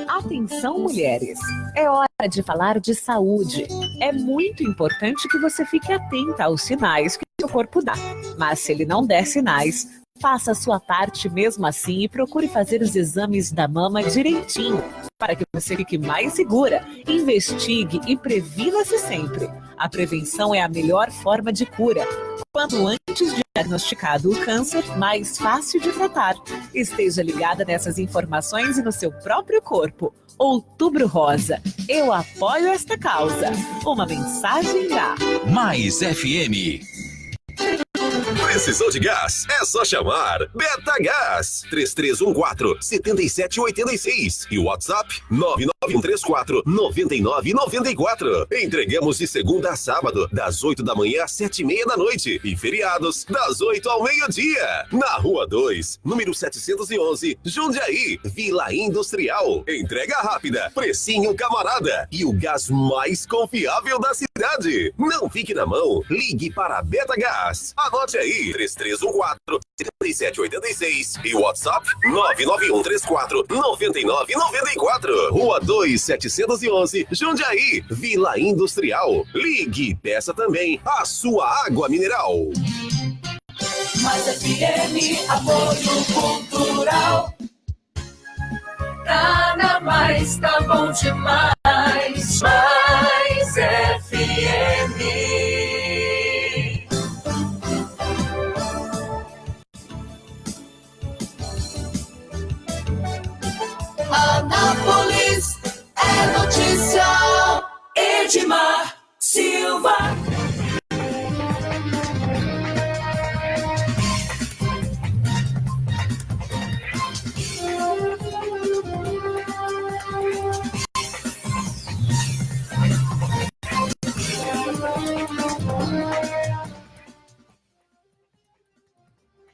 Atenção, mulheres! É hora de falar de saúde. É muito importante que você fique atenta aos sinais que o seu corpo dá. Mas se ele não der sinais, faça a sua parte mesmo assim e procure fazer os exames da mama direitinho, para que você fique mais segura. Investigue e previna-se sempre. A prevenção é a melhor forma de cura. Quanto antes de diagnosticado o câncer, mais fácil de tratar. Esteja ligada nessas informações e no seu próprio corpo. Outubro Rosa. Eu apoio esta causa. Uma mensagem da Mais FM. Precisou de gás? É só chamar Betagás 3314-7786 e o WhatsApp 99134-9994. Entregamos de segunda a sábado, das 8 da manhã às 7h30 da noite e feriados das 8 ao meio-dia. Na Rua 2, número 711, Jundiaí, Vila Industrial. Entrega rápida, precinho camarada e o gás mais confiável da cidade. Não fique na mão, ligue para a Betagás. Anote aí, 3314-7786 e o WhatsApp 99134-9994. Rua 2, 711, Jundiaí, Vila Industrial. Ligue e peça também a sua água mineral. Mais FM, apoio cultural. Tá na Mais, tá bom demais. Mais FM. Anápolis é notícia. Edmar Silva.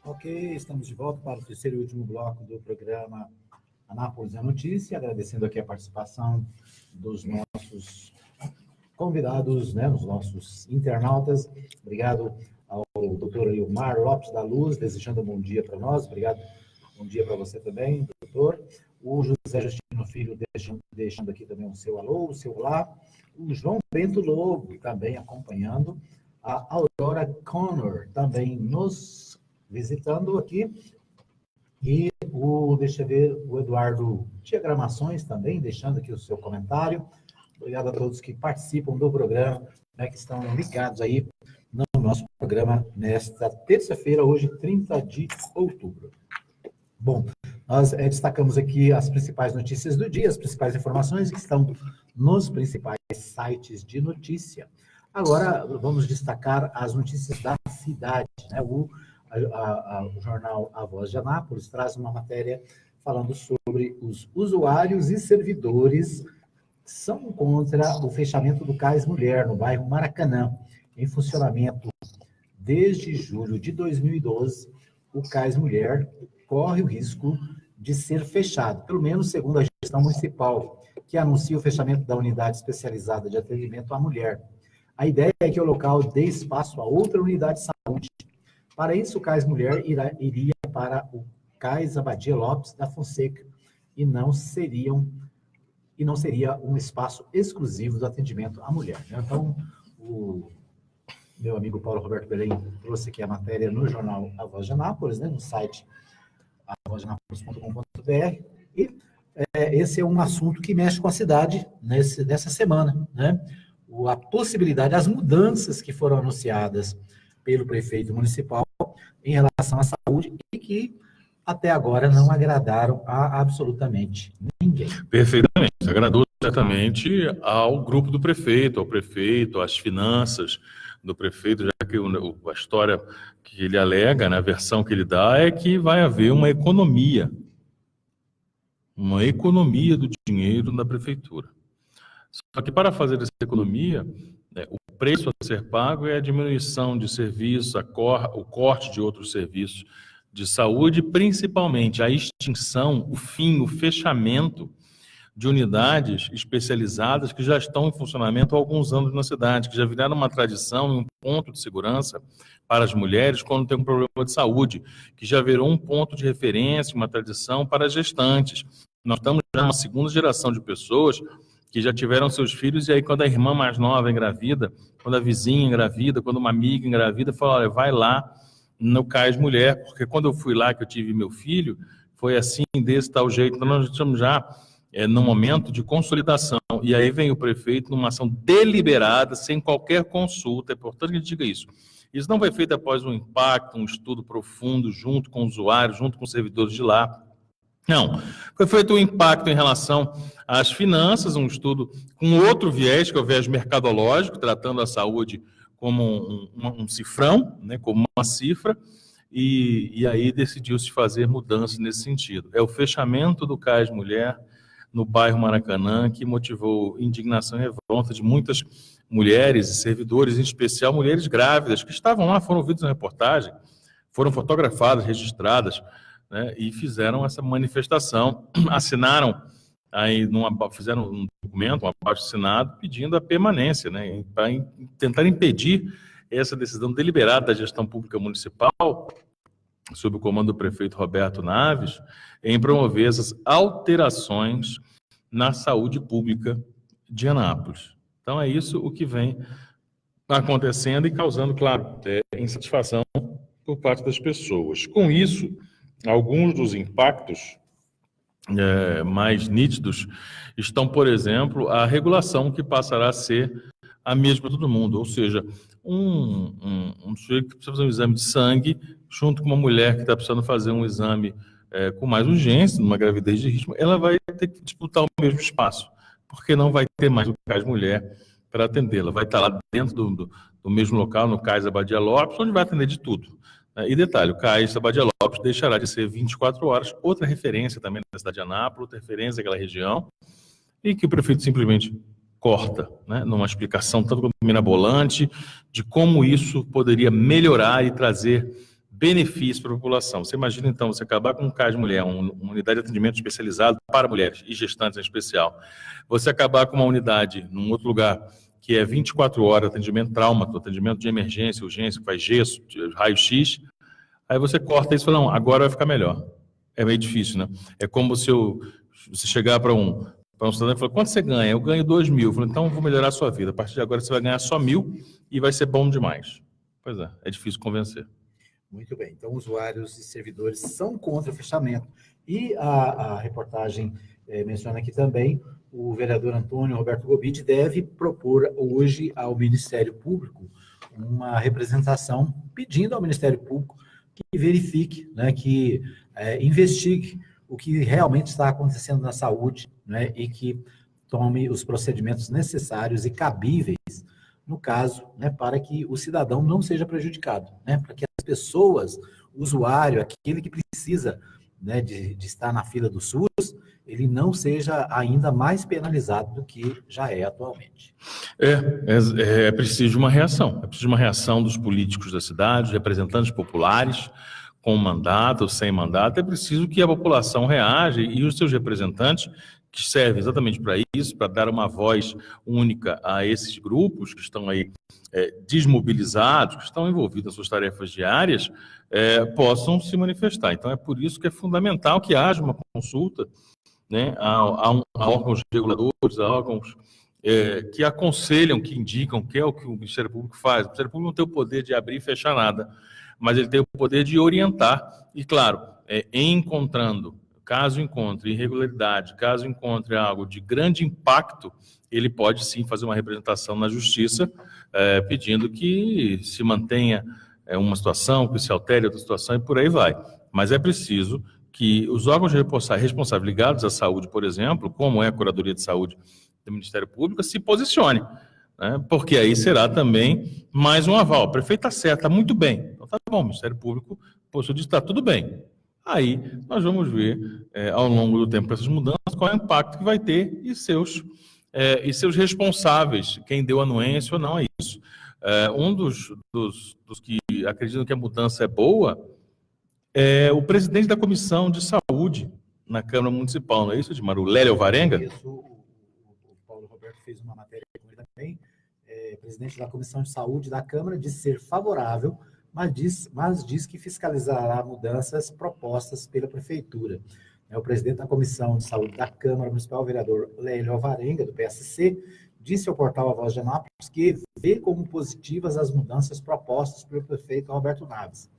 Ok, estamos de volta para o terceiro e último bloco do programa Anápolis é Notícia, agradecendo aqui a participação dos nossos convidados, né, os nossos internautas. Obrigado ao doutor Ilmar Lopes da Luz, desejando um bom dia para nós. Obrigado, bom dia para você também, doutor. O José Justino Filho deixando aqui também o seu alô, o seu olá. O João Bento Lobo também acompanhando A Aurora Connor também nos visitando aqui. E deixa eu ver, o Eduardo Diagramações também, deixando aqui o seu comentário. Obrigado a todos que participam do programa, né, que estão ligados aí no nosso programa nesta terça-feira, hoje, 30 de outubro. Bom, nós destacamos aqui as principais notícias do dia, as principais informações que estão nos principais sites de notícia. Agora, vamos destacar as notícias da cidade, né? O jornal A Voz de Anápolis traz uma matéria falando sobre os usuários e servidores que são contra o fechamento do Cais Mulher, no bairro Maracanã. Em funcionamento desde julho de 2012, o Cais Mulher corre o risco de ser fechado, pelo menos segundo a gestão municipal, que anuncia o fechamento da unidade especializada de atendimento à mulher. A ideia é que o local dê espaço a outra unidade de saúde. Para isso, o Cais Mulher iria para o Cais Abadia Lopes da Fonseca e não seria um espaço exclusivo do atendimento à mulher. Então, o meu amigo Paulo Roberto Belém trouxe aqui a matéria no jornal A Voz de Anápolis, né, no site avozdeanápolis.com.br, e esse é um assunto que mexe com a cidade nessa semana, né? A possibilidade, as mudanças que foram anunciadas pelo prefeito municipal em relação à saúde e que até agora não agradaram a absolutamente ninguém. Perfeitamente, agradou certamente ao grupo do prefeito, ao prefeito, às finanças do prefeito, já que a história que ele alega, né, a versão que ele dá, é que vai haver uma economia do dinheiro da prefeitura. Só que para fazer essa economia, o preço a ser pago é a diminuição de serviços, o corte de outros serviços de saúde, principalmente a extinção, o fechamento de unidades especializadas que já estão em funcionamento há alguns anos na cidade, que já viraram uma tradição e um ponto de segurança para as mulheres quando tem um problema de saúde, que já virou um ponto de referência, uma tradição para as gestantes. Nós estamos já numa segunda geração de pessoas que já tiveram seus filhos, e aí quando a irmã mais nova engravida, quando a vizinha engravida, quando uma amiga engravida, fala, olha, vai lá no Cais Mulher, porque quando eu fui lá que eu tive meu filho, foi assim, desse tal jeito. Então nós estamos já num momento de consolidação, e aí vem o prefeito numa ação deliberada, sem qualquer consulta, é importante que a gente diga isso. Isso não foi feito após um impacto, um estudo profundo, junto com o usuário, junto com os servidores de lá. Não, foi feito um impacto em relação às finanças, um estudo com outro viés, que é o viés mercadológico, tratando a saúde como um cifrão, né, como uma cifra, e aí decidiu-se fazer mudanças nesse sentido. É o fechamento do Cais Mulher no bairro Maracanã que motivou indignação e revolta de muitas mulheres e servidores, em especial mulheres grávidas, que estavam lá, foram ouvidas na reportagem, foram fotografadas, registradas, né, e fizeram essa manifestação, assinaram, fizeram um documento, um abaixo-assinado, pedindo a permanência, né, para tentar impedir essa decisão deliberada da gestão pública municipal, sob o comando do prefeito Roberto Naves, em promover essas alterações na saúde pública de Anápolis. Então é isso o que vem acontecendo e causando, claro, insatisfação por parte das pessoas. Com isso, alguns dos impactos mais nítidos estão, por exemplo, a regulação que passará a ser a mesma para todo mundo, ou seja, um sujeito que precisa fazer um exame de sangue, junto com uma mulher que está precisando fazer um exame com mais urgência, numa gravidez de risco, ela vai ter que disputar o mesmo espaço, porque não vai ter mais o Cais Mulher para atendê-la. Vai estar lá dentro do mesmo local, no Cais Abadia Lopes, onde vai atender de tudo. E detalhe, o Cais Abadia Lopes deixará de ser 24 horas, outra referência também da cidade de Anápolis, outra referência daquela região, e que o prefeito simplesmente corta, né, numa explicação tanto quanto mirabolante de como isso poderia melhorar e trazer benefício para a população. Você imagina, então, você acabar com um Cais Mulher, uma unidade de atendimento especializado para mulheres e gestantes em especial, você acabar com uma unidade num outro lugar que é 24 horas, atendimento traumato, atendimento de emergência, urgência, que faz gesso, raio-x, aí você corta isso e fala, não, agora vai ficar melhor. É meio difícil, né? É como se você chegar para um para um cidadão e falou, quanto você ganha? Eu ganho 2.000. Eu falei, então eu vou melhorar a sua vida. A partir de agora você vai ganhar só 1.000 e vai ser bom demais. Pois é difícil convencer. Muito bem. Então, usuários e servidores são contra o fechamento. E a reportagem menciona aqui também o vereador Antônio Roberto Gobidi deve propor hoje ao Ministério Público uma representação pedindo ao Ministério Público que verifique, né, que investigue o que realmente está acontecendo na saúde, né, e que tome os procedimentos necessários e cabíveis no caso, né, para que o cidadão não seja prejudicado, né, para que as pessoas, o usuário, aquele que precisa, né, de estar na fila do SUS, ele não seja ainda mais penalizado do que já é atualmente. É preciso de uma reação. É preciso de uma reação dos políticos da cidade, representantes populares, com mandato ou sem mandato. É preciso que a população reaja e os seus representantes, que servem exatamente para isso, para dar uma voz única a esses grupos que estão aí desmobilizados, que estão envolvidos nas suas tarefas diárias, possam se manifestar. Então, é por isso que é fundamental que haja uma consulta, né, a órgãos reguladores, a órgãos que aconselham, que indicam, que é o que o Ministério Público faz. O Ministério Público não tem o poder de abrir e fechar nada, mas ele tem o poder de orientar e, claro, caso encontre irregularidade, caso encontre algo de grande impacto, ele pode sim fazer uma representação na justiça, pedindo que se mantenha uma situação, que se altere outra situação e por aí vai. Mas é preciso que os órgãos responsáveis ligados à saúde, por exemplo, como é a Curadoria de Saúde do Ministério Público, se posicione, né? Porque aí será também mais um aval. O prefeito está certo, está muito bem. Então tá bom, o Ministério Público possui disso, está tudo bem. Aí nós vamos ver, ao longo do tempo, essas mudanças, qual é o impacto que vai ter e seus responsáveis, quem deu anuência ou não a isso. Um dos que acreditam que a mudança é boa é o presidente da Comissão de Saúde na Câmara Municipal, não é isso, Edmar? O Lélio Alvarenga? Isso, o Paulo Roberto fez uma matéria com ele também, presidente da Comissão de Saúde da Câmara, disse ser favorável, mas diz que fiscalizará mudanças propostas pela Prefeitura. O presidente da Comissão de Saúde da Câmara Municipal, o vereador Lélio Alvarenga, do PSC, disse ao portal A Voz de Anápolis que vê como positivas as mudanças propostas pelo prefeito Roberto Naves,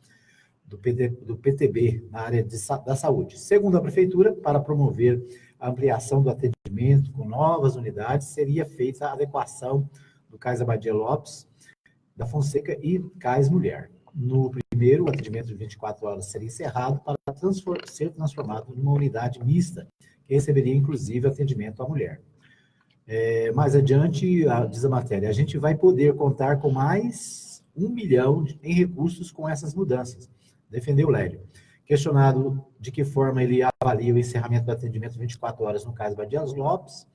do PTB, na área da saúde. Segundo a Prefeitura, para promover a ampliação do atendimento com novas unidades, seria feita a adequação do Cais Abadia Lopes, da Fonseca e Cais Mulher. No primeiro, o atendimento de 24 horas seria encerrado para ser transformado numa unidade mista, que receberia, inclusive, atendimento à mulher. Mais adiante, diz a matéria, a gente vai poder contar com mais 1 milhão em recursos com essas mudanças, defendeu Lélio. Questionado de que forma ele avalia o encerramento do atendimento 24 horas no Cais Abadia Lopes,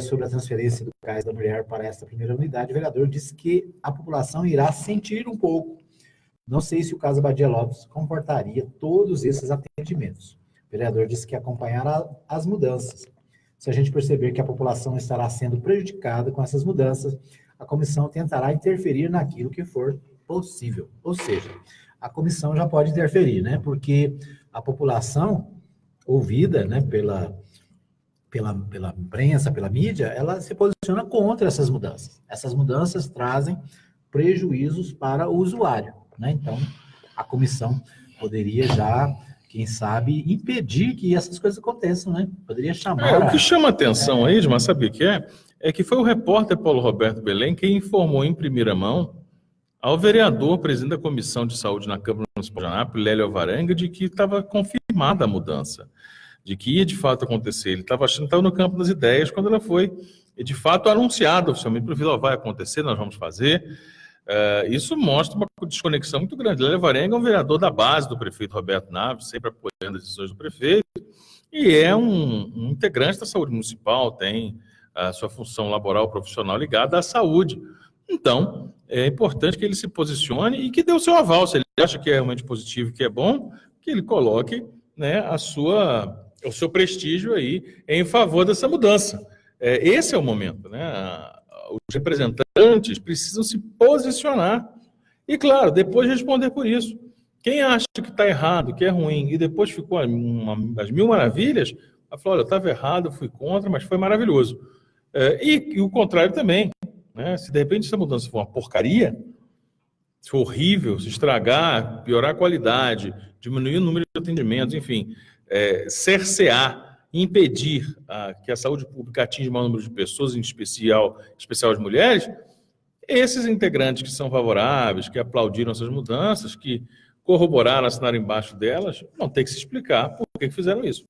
sobre a transferência do Cais da Mulher para esta primeira unidade, o vereador disse que a população irá sentir um pouco. Não sei se o Cais Abadia Lopes comportaria todos esses atendimentos. O vereador disse que acompanhará as mudanças. Se a gente perceber que a população estará sendo prejudicada com essas mudanças, a comissão tentará interferir naquilo que for possível. Ou seja, a comissão já pode interferir, né? Porque a população ouvida, né, pela imprensa, pela mídia, ela se posiciona contra essas mudanças. Essas mudanças trazem prejuízos para o usuário, né? Então, a comissão poderia já, quem sabe, impedir que essas coisas aconteçam, né? Poderia chamar... O que chama atenção aí, Edmar, sabe o que é? É que foi o repórter Paulo Roberto Belém quem informou em primeira mão ao vereador, presidente da Comissão de Saúde na Câmara Municipal de Anápolis, Lélio Alvarenga, de que estava confirmada a mudança, de que ia de fato acontecer. Ele estava achando que estava no campo das ideias quando ela foi, de fato, anunciada oficialmente. O prefeito, vai acontecer, nós vamos fazer. Isso mostra uma desconexão muito grande. Lélio Alvarenga é um vereador da base do prefeito Roberto Naves, sempre apoiando as decisões do prefeito, e é um integrante da saúde municipal, tem a sua função laboral profissional ligada à saúde. Então, é importante que ele se posicione e que dê o seu aval. Se ele acha que é realmente positivo, que é bom, que ele coloque, né, o seu prestígio aí em favor dessa mudança. Esse é o momento, né? Os representantes precisam se posicionar e, claro, depois responder por isso. Quem acha que está errado, que é ruim, e depois ficou às mil maravilhas, Ela falou, olha, eu estava errado, eu fui contra, mas foi maravilhoso. E o contrário também, né? Se de repente essa mudança for uma porcaria, se for horrível, se estragar, piorar a qualidade, diminuir o número de atendimentos, enfim, cercear, impedir que a saúde pública atinja o maior número de pessoas, em especial as mulheres, esses integrantes que são favoráveis, que aplaudiram essas mudanças, que corroboraram, assinaram embaixo delas, vão ter que se explicar por que fizeram isso.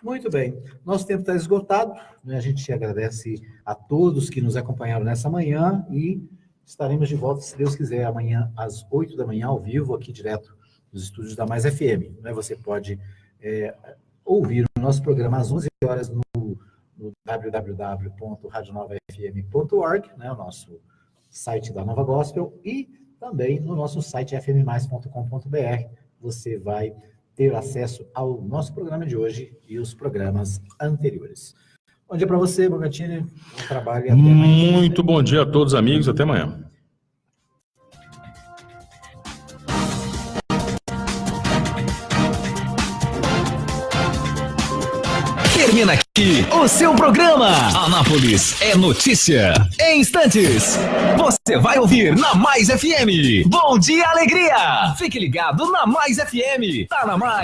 Muito bem. Nosso tempo está esgotado, né? A gente agradece a todos que nos acompanharam nessa manhã e estaremos de volta, se Deus quiser, amanhã às 8 da manhã, ao vivo, aqui direto dos estúdios da Mais FM. Né? Você pode ouvir o nosso programa às 11 horas no www.radionovafm.org, né? O nosso site da Nova Gospel, e também no nosso site fmmais.com.br. Você vai ter acesso ao nosso programa de hoje e os programas anteriores. Bom dia para você, Bogatini. Bom trabalho e até amanhã. Muito bom dia a todos, amigos. Até amanhã. Termina aqui o seu programa. Anápolis é notícia. Em instantes, você vai ouvir na Mais FM. Bom dia, alegria. Fique ligado na Mais FM. Tá na Mais.